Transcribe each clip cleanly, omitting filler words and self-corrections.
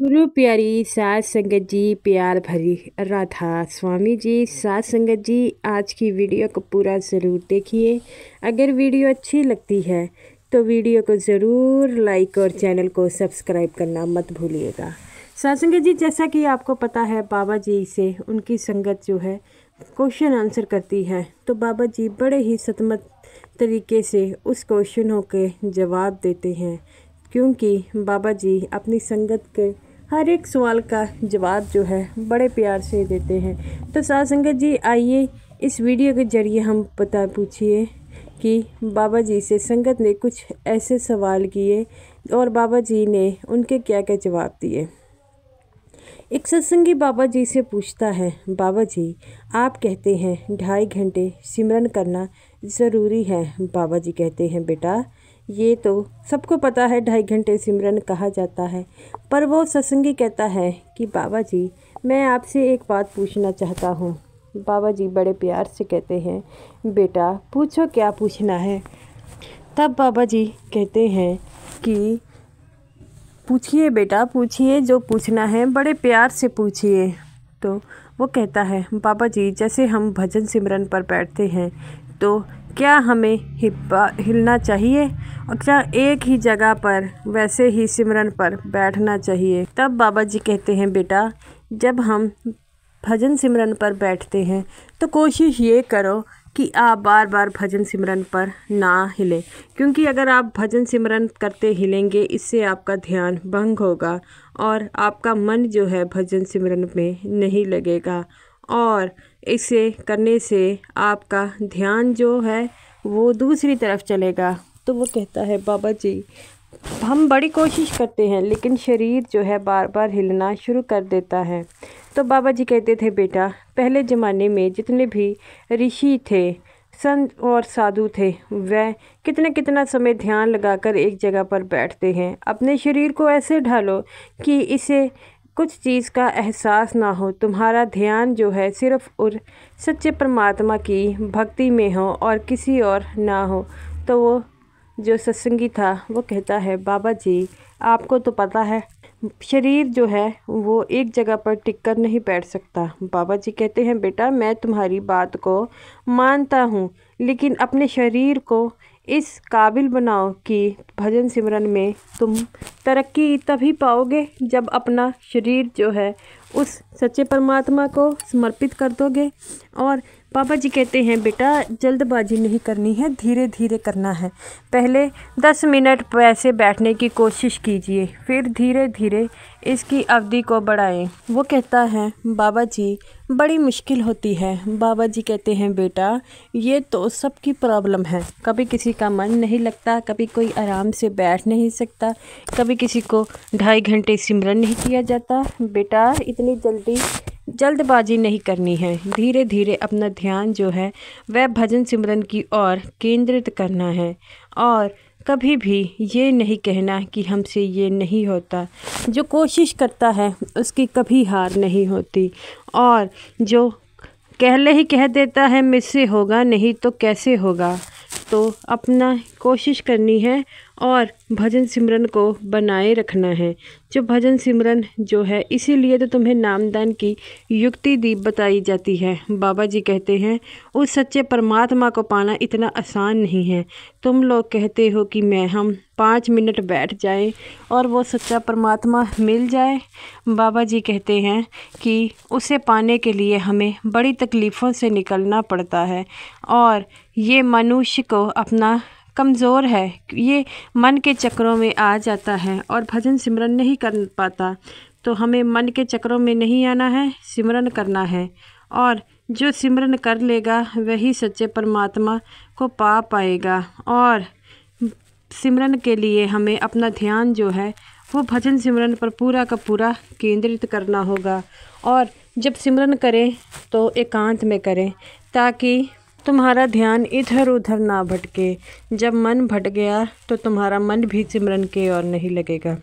गुरु प्यारी साध संगत जी, प्यार भरी राधा स्वामी जी। साध संगत जी, आज की वीडियो को पूरा ज़रूर देखिए। अगर वीडियो अच्छी लगती है तो वीडियो को ज़रूर लाइक और चैनल को सब्सक्राइब करना मत भूलिएगा। साध संगत जी, जैसा कि आपको पता है, बाबा जी से उनकी संगत जो है क्वेश्चन आंसर करती है, तो बाबा जी बड़े ही सतमत तरीके से उस क्वेश्चनों के जवाब देते हैं, क्योंकि बाबा जी अपनी संगत के हर एक सवाल का जवाब जो है बड़े प्यार से देते हैं। तो साध संगत जी, आइए इस वीडियो के जरिए हम पूछिए कि बाबा जी से संगत ने कुछ ऐसे सवाल किए और बाबा जी ने उनके क्या क्या जवाब दिए। एक सत्संगी बाबा जी से पूछता है, बाबा जी आप कहते हैं 2.5 घंटे सिमरन करना ज़रूरी है। बाबा जी कहते हैं, बेटा ये तो सबको पता है 2.5 घंटे सिमरन कहा जाता है, पर वो सत्संगी कहता है कि बाबा जी मैं आपसे एक बात पूछना चाहता हूँ। बाबा जी बड़े प्यार से कहते हैं, बेटा पूछो क्या पूछना है। तब बाबा जी कहते हैं कि पूछिए बेटा पूछिए, जो पूछना है बड़े प्यार से पूछिए। तो वो कहता है, बाबा जी जैसे हम भजन सिमरन पर बैठते हैं तो क्या हमें हिलना चाहिए और क्या एक ही जगह पर वैसे ही सिमरन पर बैठना चाहिए। तब बाबा जी कहते हैं, बेटा जब हम भजन सिमरन पर बैठते हैं तो कोशिश ये करो कि आप बार बार भजन सिमरन पर ना हिलें, क्योंकि अगर आप भजन सिमरन करते हिलेंगे इससे आपका ध्यान भंग होगा और आपका मन जो है भजन सिमरन में नहीं लगेगा और इसे करने से आपका ध्यान जो है वो दूसरी तरफ चलेगा। तो वो कहता है, बाबा जी हम बड़ी कोशिश करते हैं लेकिन शरीर जो है बार बार हिलना शुरू कर देता है। तो बाबा जी कहते थे, बेटा पहले ज़माने में जितने भी ऋषि थे, संत और साधु थे, वह कितना समय ध्यान लगाकर एक जगह पर बैठते हैं। अपने शरीर को ऐसे ढालो कि इसे कुछ चीज़ का एहसास ना हो, तुम्हारा ध्यान जो है सिर्फ और सच्चे परमात्मा की भक्ति में हो और किसी और ना हो। तो वो जो सत्संगी था वो कहता है, बाबा जी आपको तो पता है शरीर जो है वो एक जगह पर टिक कर नहीं बैठ सकता। बाबा जी कहते हैं, बेटा मैं तुम्हारी बात को मानता हूँ, लेकिन अपने शरीर को इस काबिल बनाओ कि भजन सिमरन में तुम तरक्की तभी पाओगे जब अपना शरीर जो है उस सच्चे परमात्मा को समर्पित कर दोगे। और बाबा जी कहते हैं, बेटा जल्दबाजी नहीं करनी है, धीरे धीरे करना है। पहले 10 मिनट वैसे बैठने की कोशिश कीजिए, फिर धीरे धीरे इसकी अवधि को बढ़ाएं। वो कहता है, बाबा जी बड़ी मुश्किल होती है। बाबा जी कहते हैं, बेटा ये तो सबकी प्रॉब्लम है, कभी किसी का मन नहीं लगता, कभी कोई आराम से बैठ नहीं सकता, कभी किसी को 2.5 घंटे सिमरन नहीं किया जाता। बेटा इतनी जल्दबाजी नहीं करनी है, धीरे धीरे अपना ध्यान जो है वह भजन सिमरन की ओर केंद्रित करना है और कभी भी ये नहीं कहना कि हमसे ये नहीं होता। जो कोशिश करता है उसकी कभी हार नहीं होती और जो पहले ही कह देता है मुझसे होगा नहीं तो कैसे होगा, तो अपना कोशिश करनी है और भजन सिमरन को बनाए रखना है। जो भजन सिमरन जो है इसीलिए तो तुम्हें नामदान की युक्ति दी बताई जाती है। बाबा जी कहते हैं, उस सच्चे परमात्मा को पाना इतना आसान नहीं है। तुम लोग कहते हो कि हम 5 मिनट बैठ जाए और वो सच्चा परमात्मा मिल जाए। बाबा जी कहते हैं कि उसे पाने के लिए हमें बड़ी तकलीफ़ों से निकलना पड़ता है और ये मनुष्य को अपना कमज़ोर है, ये मन के चक्रों में आ जाता है और भजन सिमरन नहीं कर पाता। तो हमें मन के चक्रों में नहीं आना है, सिमरन करना है और जो सिमरन कर लेगा वही सच्चे परमात्मा को पा पाएगा। और सिमरन के लिए हमें अपना ध्यान जो है वो भजन सिमरन पर पूरा का पूरा केंद्रित करना होगा। और जब सिमरन करें तो एकांत में करें, ताकि तुम्हारा ध्यान इधर उधर ना भटके। जब मन भट गया तो तुम्हारा मन भी सिमरन के ओर नहीं लगेगा।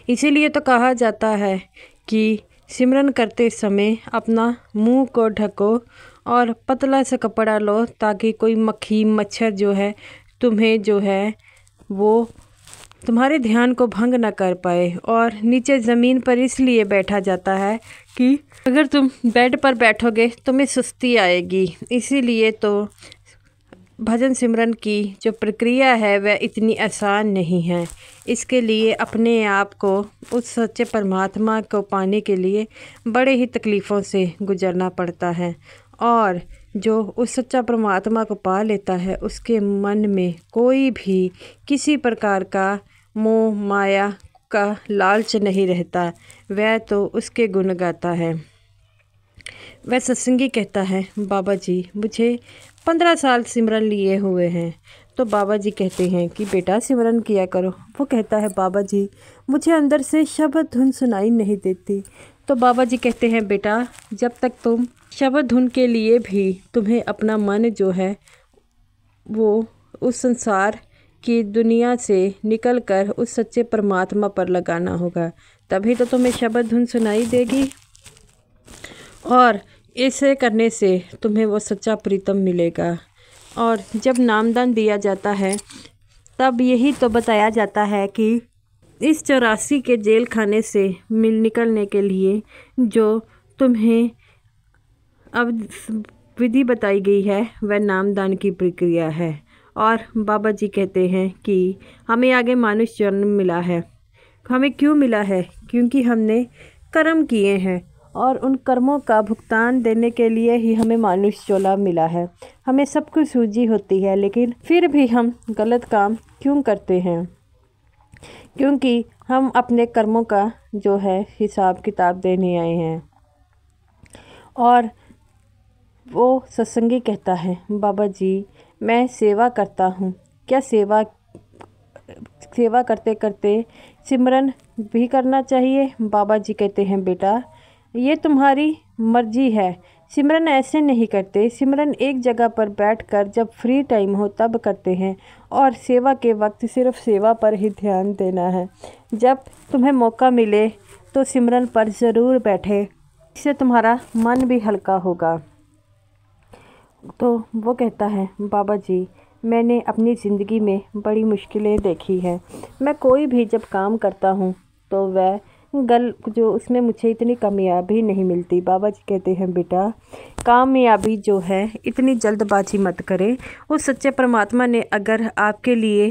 इसीलिए तो कहा जाता है कि सिमरन करते समय अपना मुंह को ढको और पतला सा कपड़ा लो, ताकि कोई मक्खी मच्छर जो है तुम्हें जो है वो तुम्हारे ध्यान को भंग न कर पाए। और नीचे ज़मीन पर इसलिए बैठा जाता है कि अगर तुम बेड पर बैठोगे तुम्हें सुस्ती आएगी। इसीलिए तो भजन सिमरन की जो प्रक्रिया है वह इतनी आसान नहीं है। इसके लिए अपने आप को उस सच्चे परमात्मा को पाने के लिए बड़े ही तकलीफ़ों से गुजरना पड़ता है। और जो उस सच्चा परमात्मा को पा लेता है उसके मन में कोई भी किसी प्रकार का मोह माया का लालच नहीं रहता। वह तो उसके गुण गाता है। वह सत्संगी कहता है, बाबा जी मुझे 15 साल सिमरन लिए हुए हैं। तो बाबा जी कहते हैं कि बेटा सिमरन किया करो। वो कहता है, बाबा जी मुझे अंदर से शब्द धुन सुनाई नहीं देती। तो बाबा जी कहते हैं, बेटा जब तक तुम शब्द धुन के लिए भी तुम्हें अपना मन जो है वो उस संसार की दुनिया से निकलकर उस सच्चे परमात्मा पर लगाना होगा, तभी तो तुम्हें शब्द धुन सुनाई देगी। और ऐसे करने से तुम्हें वो सच्चा प्रीतम मिलेगा। और जब नामदान दिया जाता है तब यही तो बताया जाता है कि इस 84 के जेल खाने से निकलने के लिए जो तुम्हें अब विधि बताई गई है वह नामदान की प्रक्रिया है। और बाबा जी कहते हैं कि हमें आगे मानुष जन्म मिला है। हमें क्यों मिला है? क्योंकि हमने कर्म किए हैं और उन कर्मों का भुगतान देने के लिए ही हमें मानुष चोला मिला है। हमें सब कुछ सूझी होती है, लेकिन फिर भी हम गलत काम क्यों करते हैं? क्योंकि हम अपने कर्मों का जो है हिसाब किताब देने आए हैं। और वो सत्संगी कहता है, बाबा जी मैं सेवा करता हूँ, क्या सेवा करते करते सिमरन भी करना चाहिए? बाबा जी कहते हैं, बेटा ये तुम्हारी मर्जी है। सिमरन ऐसे नहीं करते। सिमरन एक जगह पर बैठकर जब फ्री टाइम हो तब करते हैं और सेवा के वक्त सिर्फ सेवा पर ही ध्यान देना है। जब तुम्हें मौका मिले तो सिमरन पर ज़रूर बैठे, इससे तुम्हारा मन भी हल्का होगा। तो वो कहता है, बाबा जी मैंने अपनी ज़िंदगी में बड़ी मुश्किलें देखी हैं। मैं कोई भी जब काम करता हूँ तो वह जो उसमें मुझे इतनी कामयाबी नहीं मिलती। बाबा जी कहते हैं, बेटा कामयाबी जो है इतनी जल्दबाजी मत करें। उस सच्चे परमात्मा ने अगर आपके लिए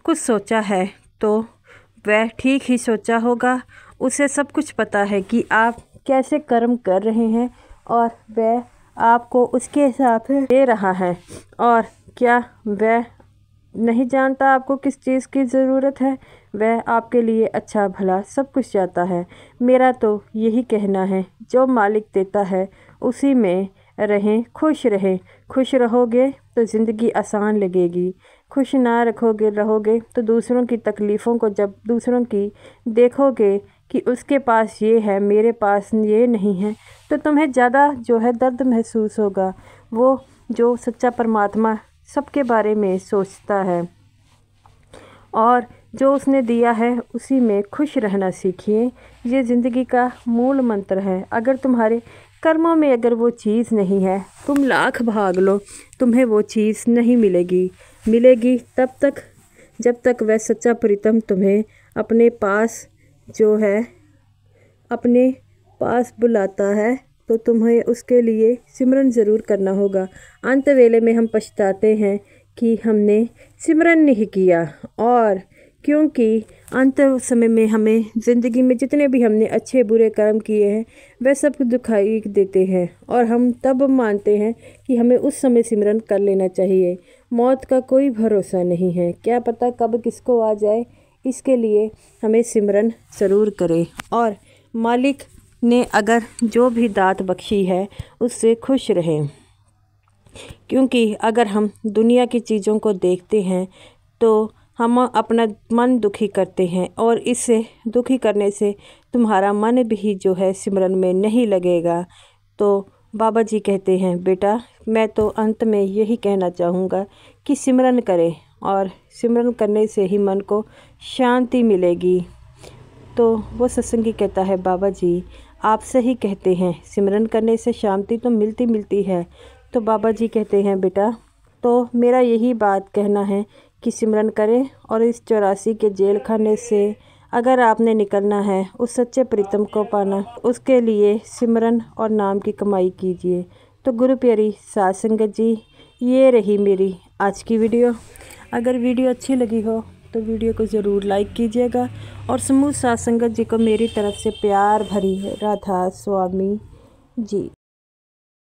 कुछ सोचा है तो वह ठीक ही सोचा होगा। उसे सब कुछ पता है कि आप कैसे कर्म कर रहे हैं और वह आपको उसके हिसाब से दे रहा है। और क्या वह नहीं जानता आपको किस चीज़ की ज़रूरत है? वह आपके लिए अच्छा भला सब कुछ चाहता है। मेरा तो यही कहना है, जो मालिक देता है उसी में रहें, खुश रहें। खुश रहोगे तो ज़िंदगी आसान लगेगी। खुश ना रहोगे तो दूसरों की तकलीफ़ों को जब दूसरों की देखोगे कि उसके पास ये है मेरे पास ये नहीं है, तो तुम्हें ज़्यादा जो है दर्द महसूस होगा। वो जो सच्चा परमात्मा सबके बारे में सोचता है और जो उसने दिया है उसी में खुश रहना सीखिए। ये ज़िंदगी का मूल मंत्र है। अगर तुम्हारे कर्मों में अगर वो चीज़ नहीं है, तुम लाख भाग लो, तुम्हें वो चीज़ नहीं मिलेगी तब तक जब तक वह सच्चा प्रीतम तुम्हें अपने पास जो है अपने पास बुलाता है। तो तुम्हें उसके लिए सिमरन ज़रूर करना होगा। अंत वेले में हम पछताते हैं कि हमने सिमरन नहीं किया। और क्योंकि अंत समय में हमें ज़िंदगी में जितने भी हमने अच्छे बुरे कर्म किए हैं वह सब दिखाई देते हैं और हम तब मानते हैं कि हमें उस समय सिमरन कर लेना चाहिए। मौत का कोई भरोसा नहीं है, क्या पता कब किसको आ जाए। इसके लिए हमें सिमरन ज़रूर करें और मालिक ने अगर जो भी दात बख्शी है उससे खुश रहें। क्योंकि अगर हम दुनिया की चीज़ों को देखते हैं तो हम अपना मन दुखी करते हैं और इससे दुखी करने से तुम्हारा मन भी जो है सिमरन में नहीं लगेगा। तो बाबा जी कहते हैं, बेटा मैं तो अंत में यही कहना चाहूँगा कि सिमरन करें और सिमरन करने से ही मन को शांति मिलेगी। तो वो सत्संगी कहता है, बाबा जी आप सही कहते हैं, सिमरन करने से शांति तो मिलती है। तो बाबा जी कहते हैं, बेटा तो मेरा यही बात कहना है की सिमरन करें और इस 84 के जेल खाने से अगर आपने निकलना है, उस सच्चे प्रीतम को पाना, उसके लिए सिमरन और नाम की कमाई कीजिए। तो गुरु प्यारी साध संगत जी, ये रही मेरी आज की वीडियो। अगर वीडियो अच्छी लगी हो तो वीडियो को ज़रूर लाइक कीजिएगा और समूह साध संगत जी को मेरी तरफ से प्यार भरी राधा स्वामी जी।